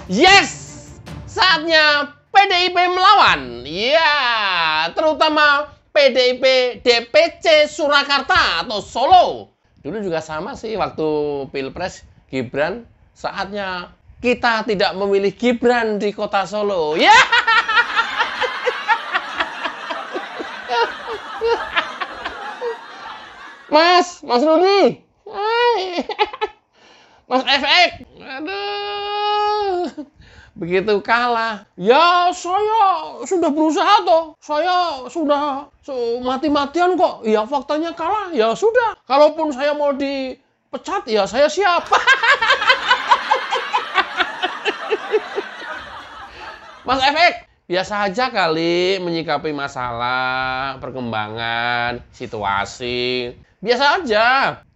Yes! Saatnya PDIP melawan. Ya, terutama PDIP DPC Surakarta atau Solo. Dulu juga sama sih waktu Pilpres Gibran. Saatnya kita tidak memilih Gibran di kota Solo. Ya! Mas Rudi. Mas FX. Aduh. Begitu kalah. Ya, saya sudah berusaha toh. Saya sudah mati-matian kok. Ya, faktanya kalah. Ya sudah. Kalaupun saya mau dipecat, ya saya siap. Mas FX, biasa aja kali menyikapi masalah, perkembangan, situasi. Biasa aja.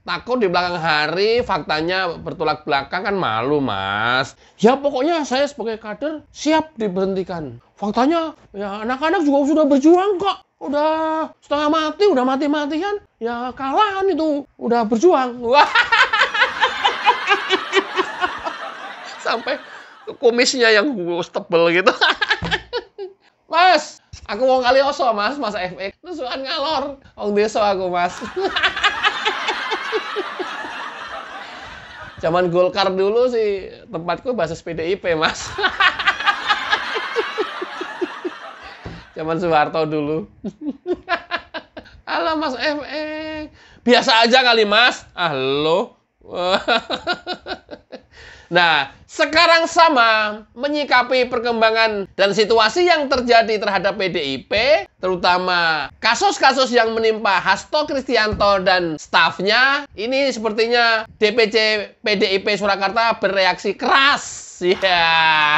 Takut di belakang hari faktanya bertolak belakang kan malu, Mas. Ya pokoknya saya sebagai kader siap diberhentikan. Faktanya ya anak-anak juga sudah berjuang kok. Udah setengah mati, udah mati-matian. Ya kalah kan itu. Udah berjuang. Wah. Sampai kumisnya yang tebel gitu. Mas, aku mau Kalioso, Mas FX. Tusukan ngalor. Wong desa aku, Mas. Zaman Golkar dulu sih tempatku basis PDIP, Mas. Zaman Soeharto dulu. Halo Mas FX. Biasa aja kali, Mas. Halo. Nah, sekarang sama menyikapi perkembangan dan situasi yang terjadi terhadap PDIP, terutama kasus-kasus yang menimpa Hasto Kristianto dan stafnya. Ini sepertinya DPC PDIP Surakarta bereaksi keras. Ya.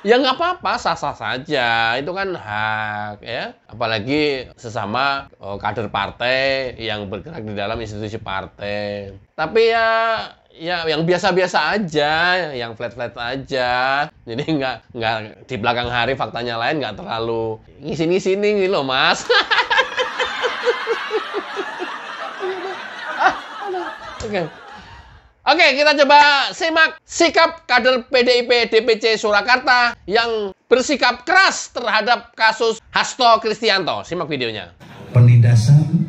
Ya nggak apa-apa, sah-sah saja. Itu kan hak, ya. Apalagi sesama kader partai yang bergerak di dalam institusi partai. Tapi ya yang biasa-biasa aja, yang flat-flat aja. Jadi nggak di belakang hari faktanya lain, nggak terlalu ngisi-ngisi loh, Mas. Oke, kita coba simak sikap kader PDIP DPC Surakarta yang bersikap keras terhadap kasus Hasto Kristianto. Simak videonya. Penindasan,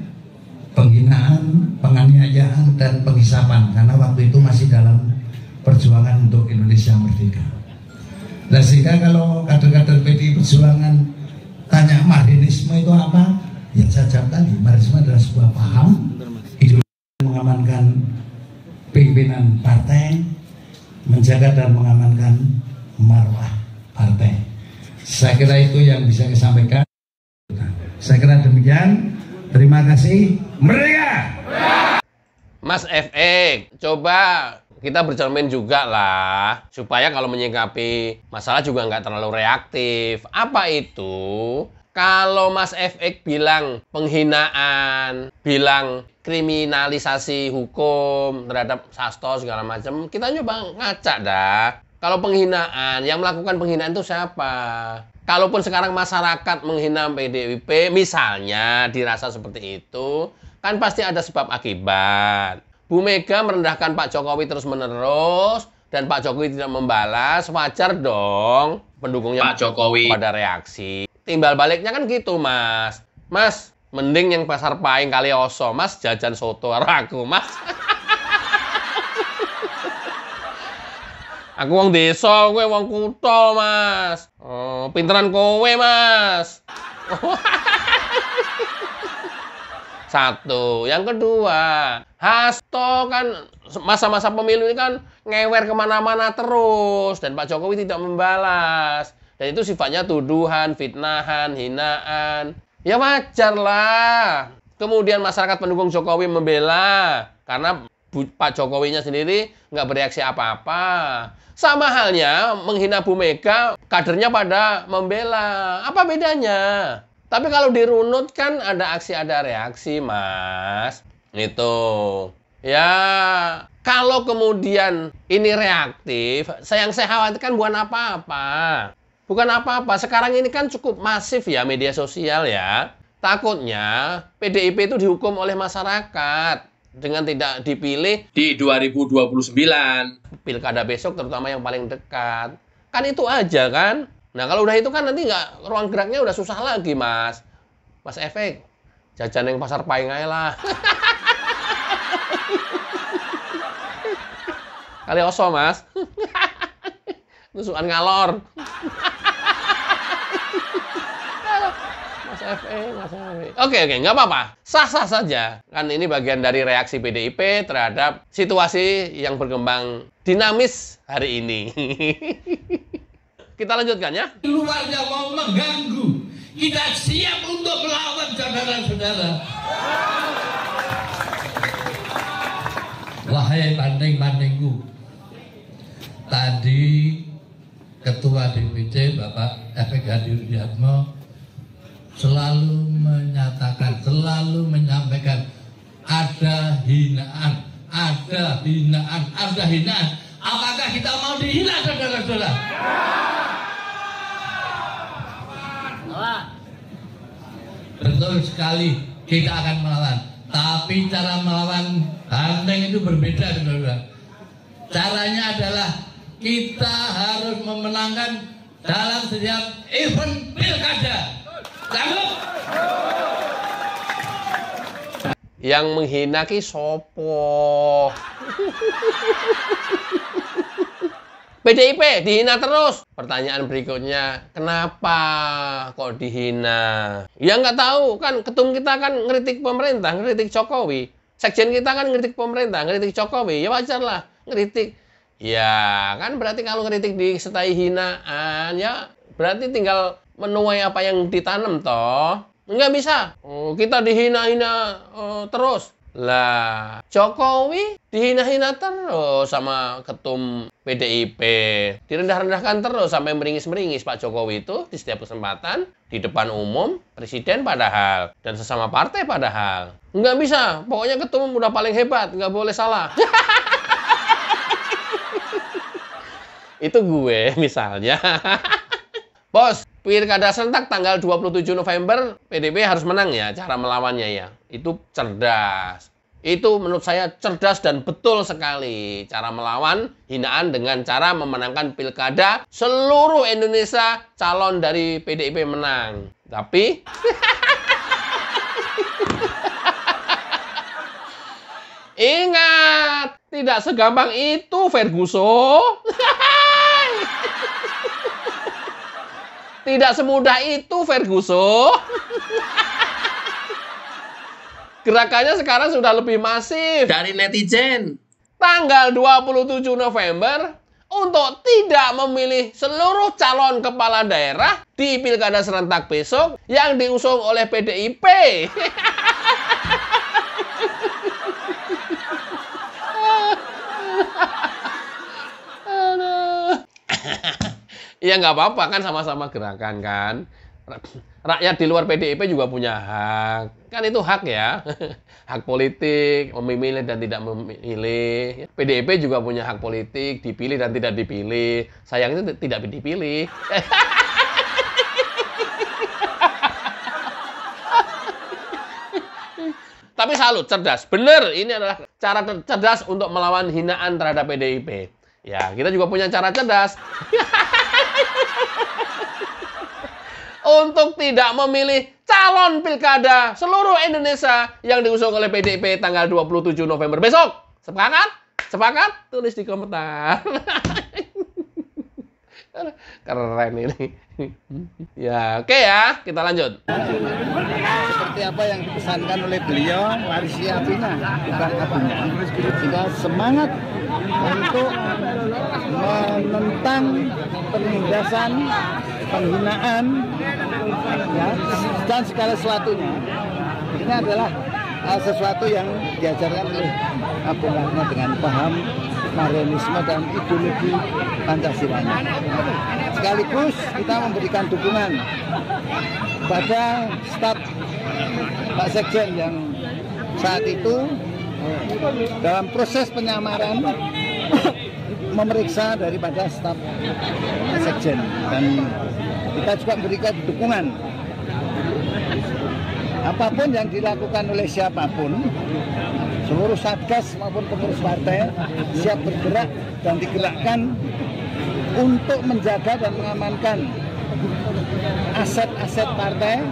penghinaan, penganiayaan, dan penghisapan, karena waktu itu masih dalam perjuangan untuk Indonesia merdeka. Nah, sehingga kalau kader-kader PDI Perjuangan tanya marxisme itu apa, ya saya jawab tadi, marxisme adalah sebuah paham ideologi mengamankan pimpinan partai, menjaga dan mengamankan marwah partai. Saya kira itu yang bisa saya sampaikan. Saya kira demikian. Terima kasih. Merdeka! Mas FX, coba kita bercermin juga lah, supaya kalau menyikapi masalah juga nggak terlalu reaktif. Apa itu? Kalau Mas FX bilang penghinaan, bilang kriminalisasi hukum terhadap Hasto segala macam, kita nyoba ngaca dah. Kalau penghinaan, yang melakukan penghinaan itu siapa? Kalaupun sekarang masyarakat menghina PDIP, misalnya dirasa seperti itu, kan pasti ada sebab akibat. Bu Mega merendahkan Pak Jokowi terus-menerus, dan Pak Jokowi tidak membalas, wajar dong pendukungnya Pak Jokowi pada reaksi. Timbal baliknya kan gitu, Mas. Mas, mending yang pasar Pahing Kalioso, Mas jajan soto karo aku, Mas. Aku wong desa, kowe wong kutha, Mas. Oh, pinteran kowe, Mas. Satu. Yang kedua, Hasto kan masa-masa pemilu ini kan ngewer kemana-mana terus. Dan Pak Jokowi tidak membalas. Dan itu sifatnya tuduhan, fitnahan, hinaan. Ya wajar lah. Kemudian masyarakat pendukung Jokowi membela. Karena Pak Jokowinya sendiri nggak bereaksi apa-apa. Sama halnya menghina Bu Mega, kadernya pada membela. Apa bedanya? Tapi kalau dirunut kan ada aksi, ada reaksi, Mas. Itu. Ya, kalau kemudian ini reaktif, yang saya khawatirkan bukan apa-apa. Bukan apa-apa. Sekarang ini kan cukup masif ya media sosial ya. Takutnya PDIP itu dihukum oleh masyarakat. dengan tidak dipilih di 2029. Pilkada besok terutama yang paling dekat. Kan itu aja kan. Nah kalau udah itu kan nanti nggak, ruang geraknya udah susah lagi Mas. Mas Efek, jajan yang pasar Pahing aja lah. Kali oso Mas. Tusukan ngalor. Mas Efek. Oke, nggak apa-apa. Sah-sah saja. Kan ini bagian dari reaksi PDIP terhadap situasi yang berkembang dinamis hari ini. Kita lanjutkan ya. Luarnya mau mengganggu, kita siap untuk melawan saudara-saudara. Wahai banding-bandingku, tadi Ketua DPC Bapak Efek Hadi Rudiatmo selalu menyatakan, selalu menyampaikan ada hinaan, ada hinaan, ada hinaan. Apakah kita mau dihina, saudara-saudara? Betul sekali, kita akan melawan. Tapi cara melawan banteng itu berbeda, saudara. Caranya adalah kita harus memenangkan dalam setiap event pilkada. Sanggup? Yang menghina ki sopo? PDIP dihina terus. Pertanyaan berikutnya, kenapa kok dihina? Ya nggak tahu, kan ketum kita kan ngeritik pemerintah, ngeritik Jokowi. Sekjen kita kan ngeritik pemerintah, ngeritik Jokowi. Ya wajar lah, ngeritik. Ya kan berarti kalau ngeritik disertai hinaan, ya berarti tinggal menuai apa yang ditanam toh. Nggak bisa. Kita dihina-hina terus. Lah, Jokowi dihina-hina terus sama ketum PDIP. Direndah-rendahkan terus sampai meringis-meringis Pak Jokowi itu di setiap kesempatan, di depan umum, presiden padahal, dan sesama partai padahal. Nggak bisa, pokoknya ketum udah paling hebat, nggak boleh salah. Itu gue misalnya. Bos, pilkada serentak tanggal 27 November, PDIP harus menang ya, cara melawannya ya. Itu cerdas. Itu menurut saya cerdas dan betul sekali. Cara melawan hinaan dengan cara memenangkan pilkada seluruh Indonesia, calon dari PDIP menang. Tapi ingat, tidak segampang itu Ferguson. Tidak semudah itu Ferguson. Gerakannya sekarang sudah lebih masif dari netizen. Tanggal 27 November untuk tidak memilih seluruh calon kepala daerah di pilkada serentak besok yang diusung oleh PDIP. Ya nggak apa-apa kan, sama-sama gerakan kan. Rakyat di luar PDIP juga punya hak. Kan itu hak ya. Hak politik, memilih dan tidak memilih. PDIP juga punya hak politik, dipilih dan tidak dipilih. Sayangnya tidak dipilih. Tapi salut, cerdas. Bener, ini adalah cara cerdas untuk melawan hinaan terhadap PDIP. Ya, kita juga punya cara cerdas. Untuk tidak memilih calon pilkada seluruh Indonesia yang diusung oleh PDIP tanggal 27 November besok. Sepakat? Sepakat? Tulis di komentar. Keren ini. Ya, oke ya, kita lanjut. Seperti apa yang dipesankan oleh beliau, warisi apinya, bukan apinya. Kita semangat untuk menentang penindasan, penghinaan, ya, dan segala sesuatunya. Ini adalah sesuatu yang diajarkan oleh Bung Karno dengan paham Marxisme dan ideologi Pancasilanya. Sekaligus kita memberikan dukungan pada staf Pak Sekjen yang saat itu dalam proses penyamaran memeriksa daripada staf Sekjen, dan kita juga memberikan dukungan apapun yang dilakukan oleh siapapun seluruh satgas maupun pengurus partai siap bergerak dan digerakkan untuk menjaga dan mengamankan aset-aset partai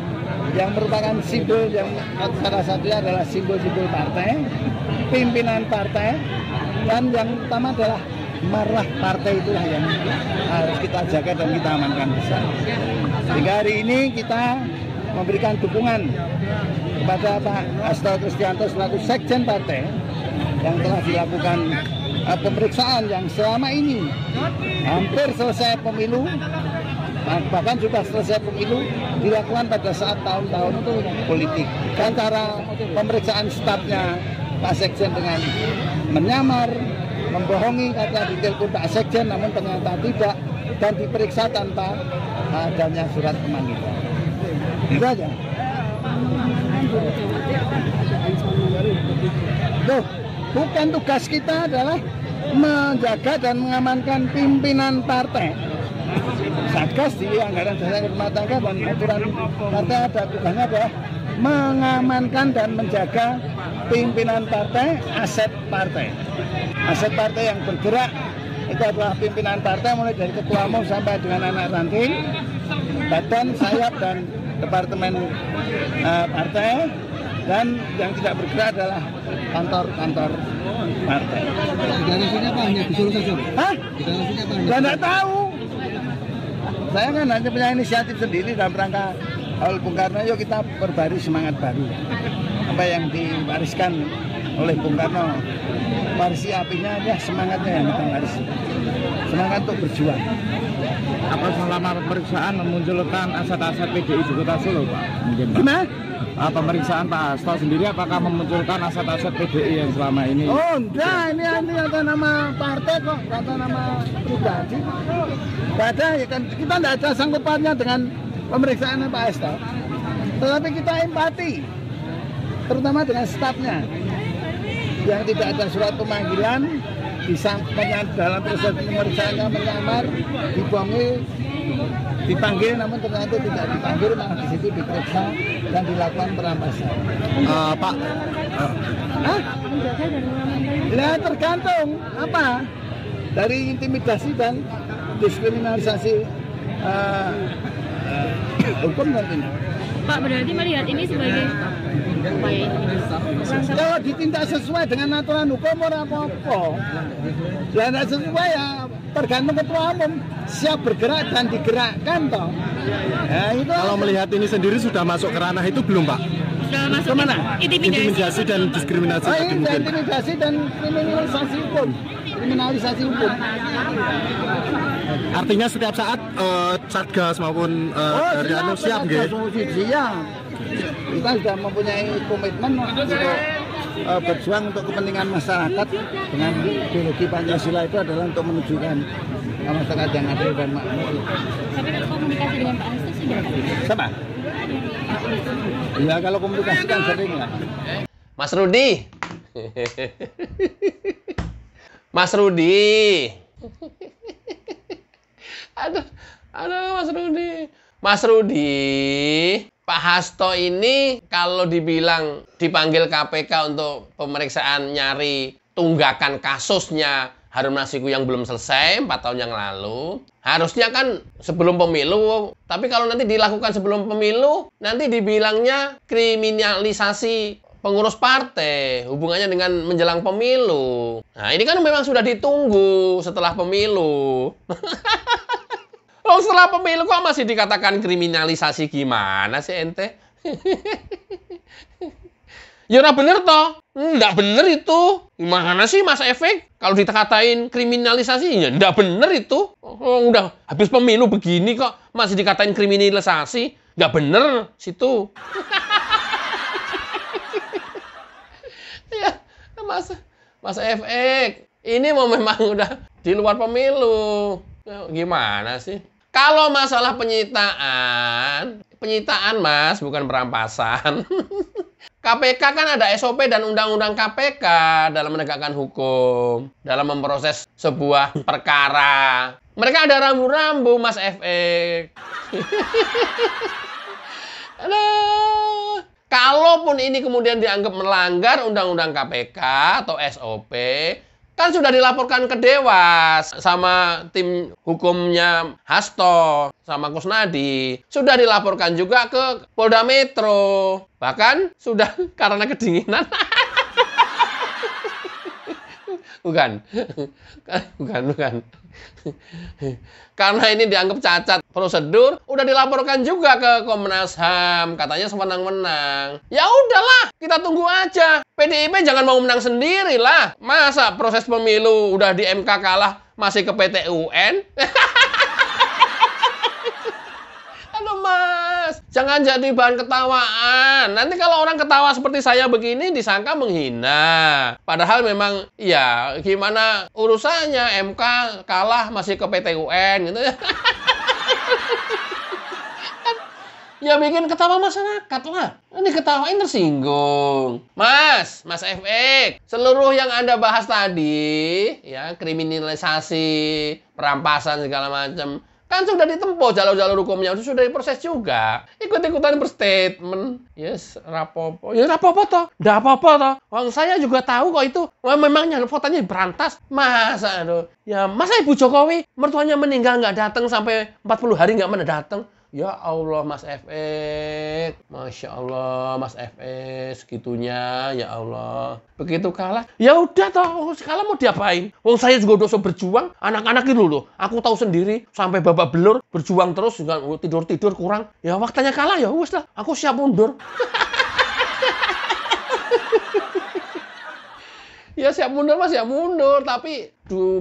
yang merupakan simbol, yang salah satunya adalah simbol-simbol partai, pimpinan partai, dan yang utama adalah marwah partai, itulah yang harus kita jaga dan kita amankan bersama. Sehingga hari ini kita memberikan dukungan kepada Pak Hasto Kristianto selaku Sekjen Partai yang telah dilakukan pemeriksaan yang selama ini hampir selesai pemilu, bahkan sudah selesai pemilu, dilakukan pada saat tahun-tahun itu politik. Dan cara pemeriksaan stafnya Pak Sekjen dengan menyamar, membohongi, kata ditelepon Pak Sekjen namun ternyata tidak, dan diperiksa tanpa adanya surat pemanggilan. Itu aja. Loh, bukan tugas kita adalah menjaga dan mengamankan pimpinan partai. Satgas di anggaran dasar rumah tangga dan aturan partai ada tugasnya adalah mengamankan dan menjaga pimpinan partai, aset partai. Aset partai yang bergerak itu adalah pimpinan partai mulai dari ketua umum sampai dengan anak ranting, badan, sayap, dan departemen partai, dan yang tidak bergerak adalah kantor-kantor partai. Deklarasinya apa? Hanya disuruh saja? Hah? Deklarasinya apa? Ya nggak tahu. Saya kan hanya punya inisiatif sendiri dalam rangka Haul Bung Karno. Yuk kita berbari semangat baru. Apa yang diwariskan oleh Bung Karno, warisi apinya, ya semangatnya yang kita warisi. Semangat untuk berjuang. Apa selama pemeriksaan memunculkan aset-aset PDI di Kota Solo, Pak? Mungkin, Pak. Gimana? Pemeriksaan Pak Hasto sendiri apakah memunculkan aset-aset PDI yang selama ini? Oh enggak, ini kata nama partai kok, kata nama pribadi. Gak ada, ya kan kita tidak ada sangkut pautnya dengan pemeriksaan Pak Hasto. Tetapi kita empati, terutama dengan stafnya yang tidak ada surat pemanggilan, dalam proses pemeriksaannya menyamar, dibohongi, dipanggil namun ternyata tidak dipanggil, malah di situ diperiksa dan dilakukan perampasan. Pak, Ya tergantung apa dari intimidasi dan diskriminalisasi hukum nantinya. Pak, berarti melihat ini sebagai upaya intimidasi. Kalau ditindak sesuai dengan aturan hukum orang apa-apa. Ya tidak sesuai ya tergantung ketua umum siap bergerak dan digerakkan toh. Ya, itu kalau melihat ini sendiri sudah masuk ke ranah itu belum, Pak? Sudah masuk Kemana? intimidasi Dan diskriminasi tadi ini mungkin. intimidasi dan kriminalisasi hukum. Kriminalisasi hukum. Artinya setiap saat Satgas maupun dari anu siap nggih. Siap. Kita sudah mempunyai komitmen untuk berjuang untuk kepentingan masyarakat dengan ideologi Pancasila itu adalah untuk menunjukkan masyarakat yang adil dan makmur. Tapi kalau komunikasi dengan Pak Hasto sudah Pak? Sama? Ya kalau komunikasi kan sering lah. Mas Rudi. Mas Rudi. Aduh, Mas Rudi. Mas Rudi, Pak Hasto ini kalau dibilang dipanggil KPK untuk pemeriksaan nyari tunggakan kasusnya Harun Masiku yang belum selesai 4 tahun yang lalu, harusnya kan sebelum pemilu. Tapi kalau nanti dilakukan sebelum pemilu, nanti dibilangnya kriminalisasi pengurus partai, hubungannya dengan menjelang pemilu. Nah, ini kan memang sudah ditunggu setelah pemilu. Loh, setelah pemilu kok masih dikatakan kriminalisasi, gimana sih ente? Ya udah bener toh? Nggak bener itu. Gimana sih Mas Efek? Kalau dikatain kriminalisasi, ya nggak bener itu. Oh, udah habis pemilu begini kok masih dikatain kriminalisasi. Nggak bener situ. Ya, Mas Efek, ini memang udah di luar pemilu. Gimana sih? Kalau masalah penyitaan Mas, bukan perampasan. KPK kan ada SOP dan Undang-Undang KPK dalam menegakkan hukum, dalam memproses sebuah perkara. Mereka ada rambu-rambu, Mas Efek. Aduh. Kalaupun ini kemudian dianggap melanggar Undang-Undang KPK atau SOP, kan sudah dilaporkan ke Dewas sama tim hukumnya Hasto sama Kusnadi. Sudah dilaporkan juga ke Polda Metro. Bahkan sudah karena kedinginan. Bukan. Bukan. Karena ini dianggap cacat prosedur, udah dilaporkan juga ke Komnas HAM, katanya sewenang-wenang. Ya udahlah, kita tunggu aja. PDIP jangan mau menang sendiri lah. Masa proses pemilu udah di MK kalah, masih ke PT UN? Aduh Mas, jangan jadi bahan ketawaan. Nanti kalau orang ketawa seperti saya begini disangka menghina. Padahal memang ya gimana urusannya, MK kalah masih ke PT UN gitu ya. Ya bikin ketawa masyarakat lah. Ini ketawain tersinggung. Mas FX, seluruh yang Anda bahas tadi, ya kriminalisasi, perampasan segala macam, kan sudah ditempuh jalur-jalur hukumnya, sudah diproses juga. Ikut-ikutan berstatement. Yes, rapopo. Ya rapopo toh. Nggak apa-apa toh. Wong saya juga tahu kok itu. Wah, memangnya fotonya berantas. Masa aduh. Ya, masa Ibu Jokowi mertuanya meninggal nggak datang sampai 40 hari nggak mana datang. Ya Allah Mas FX. Masya Allah Mas FX. Segitunya ya Allah. Begitu kalah. Ya udah toh. Kalah mau diapain? Wong saya juga udah berjuang. Anak-anak itu loh. Aku tahu sendiri. Sampai babak belur. Berjuang terus. Tidur-tidur kurang. Ya waktunya kalah ya wes lah. Aku siap mundur. Ya siap mundur mas, siap mundur. Tapi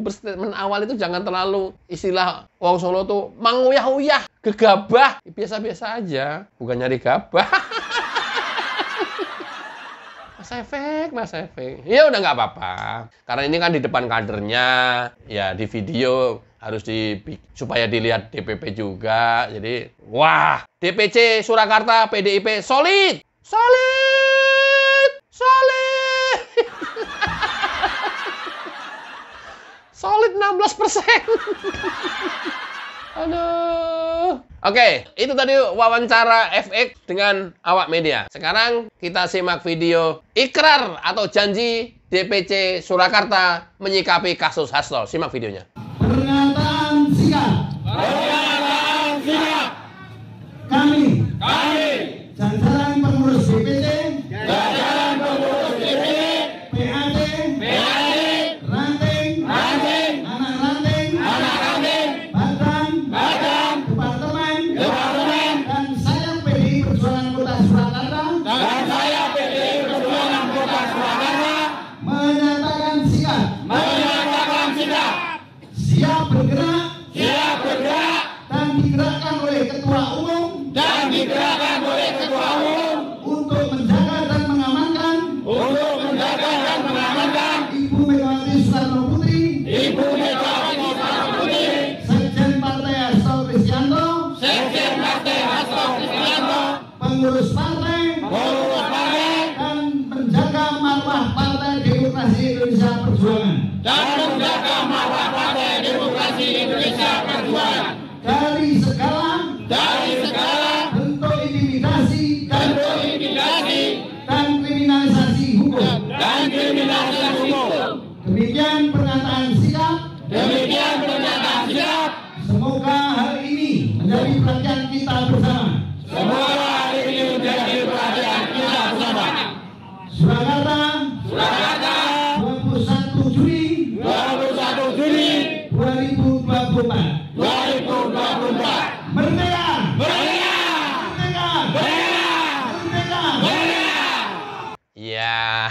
berstatement awal itu jangan terlalu istilah wong Solo tuh manguyah-uyah, gegabah. Biasa-biasa aja, bukan nyari gabah. Mas Efek. Ya udah nggak apa-apa. Karena ini kan di depan kadernya, ya di video harus supaya dilihat DPP juga. Jadi, wah, DPC Surakarta PDIP solid. Solid 16%. Aduh. Oke, itu tadi wawancara FX dengan awak media. Sekarang kita simak video ikrar atau janji DPC Surakarta menyikapi kasus Hasto. Simak videonya. Pernyataan sikap. Kami. Jajaran pengurus DPC. Siap bergerak dan digerakkan oleh ketua umum untuk menjaga dan mengamankan Ibu Megawati Soekarno Putri, Sekjen Partai Hasto Kristianto, pengurus partai, dan menjaga marwah Partai Demokrasi Indonesia Perjuangan. Dari segala bentuk intimidasi dan kriminalisasi hukum. Demikian pernyataan sikap. Semoga hal ini menjadi perhatian kita bersama. Surakarta, 21 Juli 2024. Merdeka! Ya,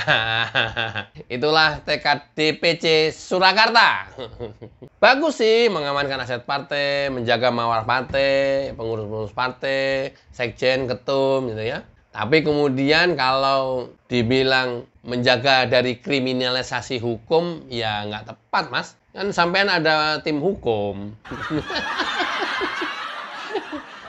itulah tekad DPC Surakarta. Bagus sih mengamankan aset partai, menjaga mawar partai, pengurus-pengurus partai, sekjen, ketum gitu ya. Tapi kemudian kalau dibilang menjaga dari kriminalisasi hukum, ya nggak tepat, Mas. Kan sampean ada tim hukum.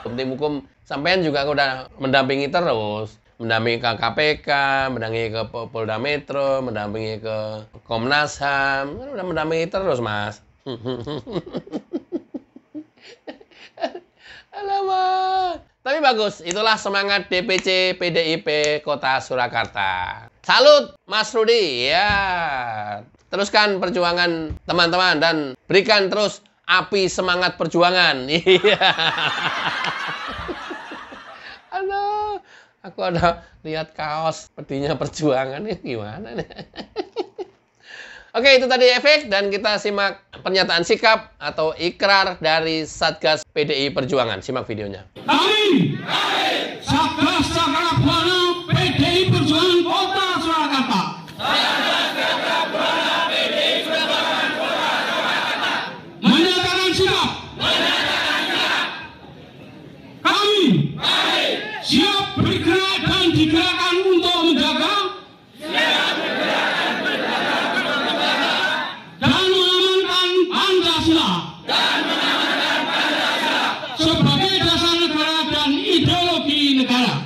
Tim hukum sampean juga udah mendampingi terus. Mendampingi ke KPK, mendampingi ke Polda Metro, mendampingi ke Komnas HAM. Kan udah mendampingi terus, Mas. Alamak. Tapi Tapi bagus, itulah semangat DPC PDIP Kota Surakarta. Salut Mas Rudi, ya. Teruskan perjuangan teman-teman dan berikan terus api semangat perjuangan. Iya. Aduh, aku ada lihat kaos pedihnya perjuangan ini gimana nih. Oke, itu tadi efek dan kita simak pernyataan sikap atau ikrar dari Satgas PDI Perjuangan. Simak videonya. Kami, Satgas Cakra Buana PDI Perjuangan Kota Surakarta. Menyatakan sikap. Kami siap bergerak dan digerakkan untuk menjaga dan mengamankan Pancasila sebagai dasar negara dan ideologi negara.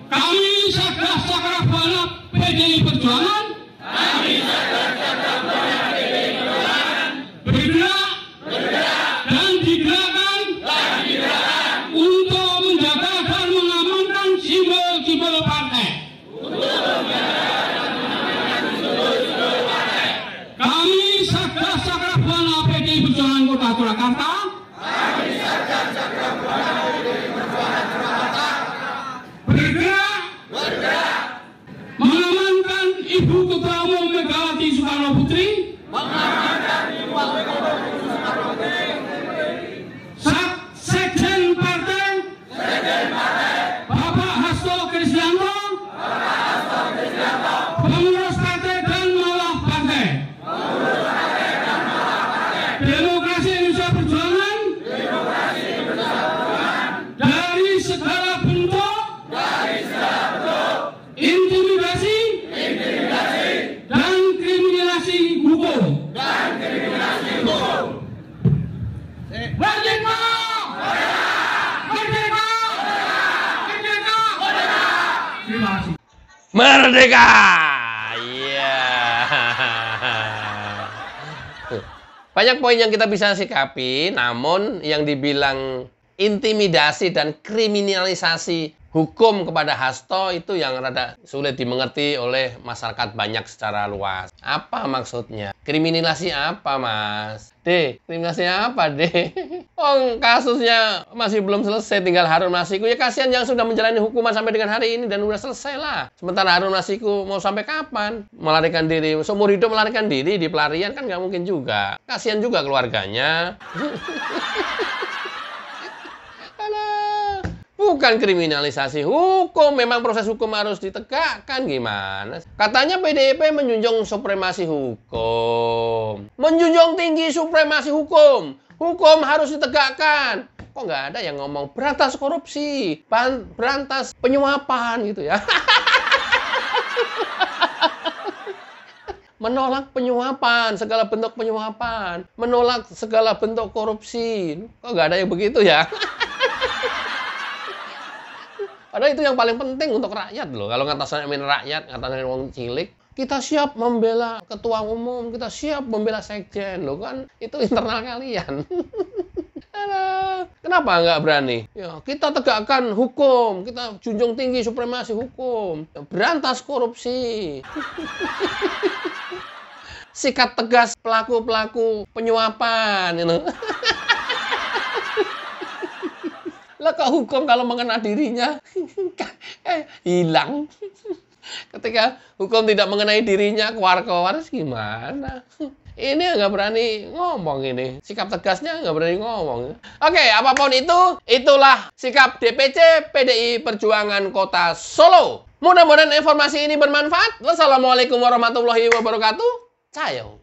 Kami Satgas Cakra Buana PDI Perjuangan bergerak dan digerakkan untuk menjaga dan mengamankan simbol-simbol partai. Kami Satgas Cakra Buana PDI Perjuangan Kota Surakarta bergerak mengamankan Ibu Ketua Umum Megawati Soekarno Putri, Sekjen Partai Bapak Hasto Kristianto, pengurus partai dan malah partai Demokrasi Indonesia Perjuangan dari segala bentuk intimidasi dan kriminalisasi hukum. Merdeka! Merdeka! Merdeka! Terima kasih. Merdeka! Iya. Banyak poin yang kita bisa sikapi, namun yang dibilang intimidasi dan kriminalisasi hukum kepada Hasto itu yang rada sulit dimengerti oleh masyarakat banyak secara luas. Apa maksudnya? Kriminalisasi apa, Mas? Kriminalisasi apa, Oh, kasusnya masih belum selesai, tinggal Harun Masiku. Ya kasihan yang sudah menjalani hukuman sampai dengan hari ini dan udah selesai lah. Sementara Harun Masiku mau sampai kapan? Melarikan diri, seumur hidup melarikan diri di pelarian kan nggak mungkin juga. Kasihan juga keluarganya. Bukan kriminalisasi hukum, memang proses hukum harus ditegakkan, gimana? Katanya PDIP menjunjung supremasi hukum. Menjunjung tinggi supremasi hukum. Hukum harus ditegakkan. Kok nggak ada yang ngomong berantas korupsi, berantas penyuapan gitu ya. Menolak penyuapan, segala bentuk penyuapan. Menolak segala bentuk korupsi. Kok nggak ada yang begitu ya? Padahal itu yang paling penting untuk rakyat loh. Kalau ngatasin rakyat, ngatasin orang cilik, kita siap membela ketua umum, kita siap membela sekjen loh kan. Itu internal kalian. Kenapa nggak berani? Ya, kita tegakkan hukum, kita junjung tinggi supremasi hukum, berantas korupsi. Sikat tegas pelaku-pelaku penyuapan, you know. Lah kok hukum kalau mengena dirinya hilang. Ketika hukum tidak mengenai dirinya, keluar-keluar gimana? Ini nggak berani ngomong ini. Sikap tegasnya nggak berani ngomong. Oke, apapun itu, itulah sikap DPC PDI Perjuangan Kota Solo. Mudah-mudahan informasi ini bermanfaat. Wassalamualaikum warahmatullahi wabarakatuh. Cayo.